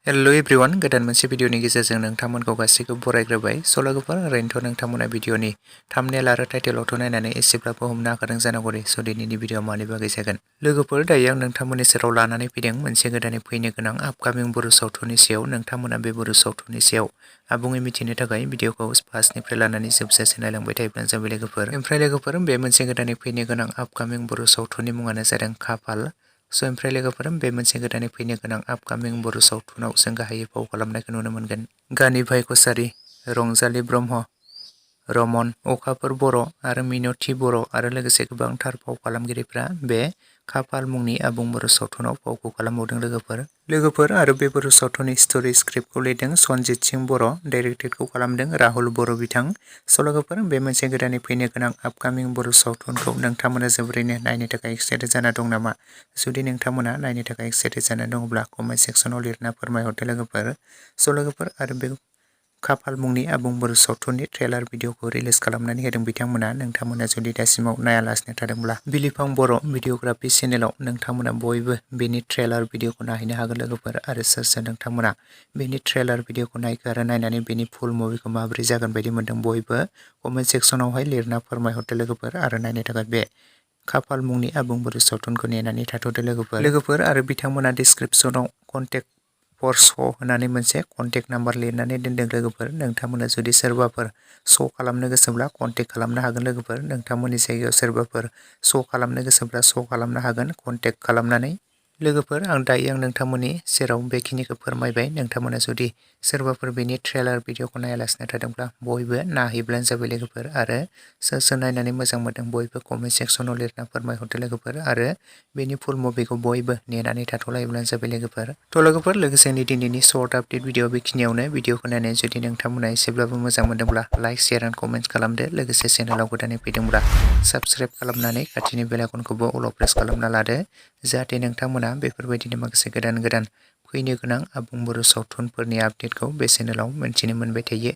Hello everyone गोदान मोनसे भिडिअनि गेजेरजों नोंथांमोनखौ गासैखौ बरायग्रोबाय लोगोफोर ओरैनोथ' नोंथांमोना भिडिअनि थाम्बनेल आरो टाइटेलआवथ' नायनानै एसेब्लाबो हमनो हाखादों जानांगौ दे दिनैनि भिडिअ मानि बागै जागोन लोगोफोर दायो आं नोंथांमोननि सेराव लानानै फैदों मोनसे गोदानै फैनो गोनां आपकामिं बर' सावथुननि सायाव नोंथांमोना बे बर' सावथुननि सायाव आबुङै मिथिनो थाखाय भिडिअखौ फार्स्टनिफ्राय लानानै जोबजासे नायलांबाय थायोब्लानो जाबाय लोगोफोर ओमफ्राय लोगोफोर बे मोनसे गोदानै फैनो गोनां आपकामिं बर' सावथुननि मुङानो जादों खाफाल ओमफ्राय लोगोफोर बे मोनसे गोदानै फैनो गोनां आपकामिं बर' सावथुनाव जों गाहायै फाव खालामनायखौ नुनो मोनगोन गानिभाई कसारी, रंजाली ब्रह्म, रमन, अखाफोर बर' आरो मिनथि बर' आरो लोगोसे गोबांथार फाव खालामगिरिफ्रा बे खाफाल मुंनि आबुं बर' सावथुनाव फावखौ खालामबावदों लोगोफोर आरो बे बर' सावथुननि स्ट'रि स्क्रिप्टखौ लिरदों सनजित सिंह बर', डाइरेक्टेडखौ खालामदों राहुल बर' बिथां। लोगोफोर बे मोनसे गोदानै फैनो गोनां आपकामिं बर' सावथुनखौ नोंथांमोना जोबोरैनो नायनो थाखाय एक्साइटेड जाना दं नामा? जुदि नोंथांमोना नायनो थाखाय एक्साइटेड जाना दङब्ला कमेन्ट सेक्सनाव लिरना फोरमायहरदो लोगोफोर आरो बे खाफाल मुंनि आबुं बर' सावथुननि ट्रेलार भिडिअखौ रिलिज खालामनानै होदों बिथांमोना। नोंथांमोना जुदि दासिमाव नायालासिनो थादोंब्ला बिलिफां बर' भिडिअग्राफि चेनेलाव नोंथांमोना बयबो बेनि ट्रेलार भिडिअखौ नायहैनो हागोन लोगोफोर आरो सोर नोंथांमोना बेनि ट्रेलार भिडिअखौ नायखो आरो नायनानै बेनि फुल मुभिखौ माबोरै जागोन बायदि मोन्दों बयबो कमेन्ट सेक्सनावहाय लिरना फोरमायहरदो लोगोफोर आरो नायनो थाखाय बे खाफाल मुंनि आबुं बर' सावथुनखौ नेनानै थाथ'दो लोगोफोर आरो बिथांमोना डिसक्रिपसनाव कन्टेक्ट फर श' होनानै मोनसे कन्टेक्ट नाम्बार लिरनानै दोनदों लोगोफोर नोंथांमोना जुदि सोरबाफोर श' खालामनो गोसोब्ला कन्टेक्ट खालामनो हागोन लोगोफोर नोंथांमोननि जायगायाव सोरबाफोर श' खालामनो गोसोब्ला श' खालामनो हागोन कन्टेक्ट खालामनानै लोगोफोर दायो आं नोंथांमोननि सेराव बेखिनिखौ फोरमायबाय नोंथांमोना जुदि सोरबाफोर बेनि ट्रेलार भिडिअखौ नायालासिनो थादोंब्ला बयबो नायहैब्लानो जाबाय लोगोफोर आरो सोर नायनानै मोजां मोनदों बयबो कमेन्ट सेक्सनाव लिरना फोरमायहरदो लोगोफोर आरो बेनि फुल मुभिखौ बयबो नेनानै थाथ'लायोब्लानो जाबाय लोगोफोर लोगोसेनि दिनैनि सर्ट आपडेट भिडिअ बेखिनियावनो भिडिअखौ नायनानै जुदि नोंथांमोना एसेब्लाबो मोजां मोनदोंब्ला लाइक शेयार एन्ड कमेन्ट खालामदो लोगोसे चेनेलाव गोदानै फैदोंब्ला साबस्क्राइब खालामनानै खाथिनि बेल आइकनखौबो अल प्रेस खालामना लादो जाहाथे नोंथांमोना बेफोरबायदिनो माखासे गोदान फैनो गोनां आबुं बर' सावथुनफोरनि आपडेटखौ बे चेनेलाव मोनथिनो मोनबाय थायो।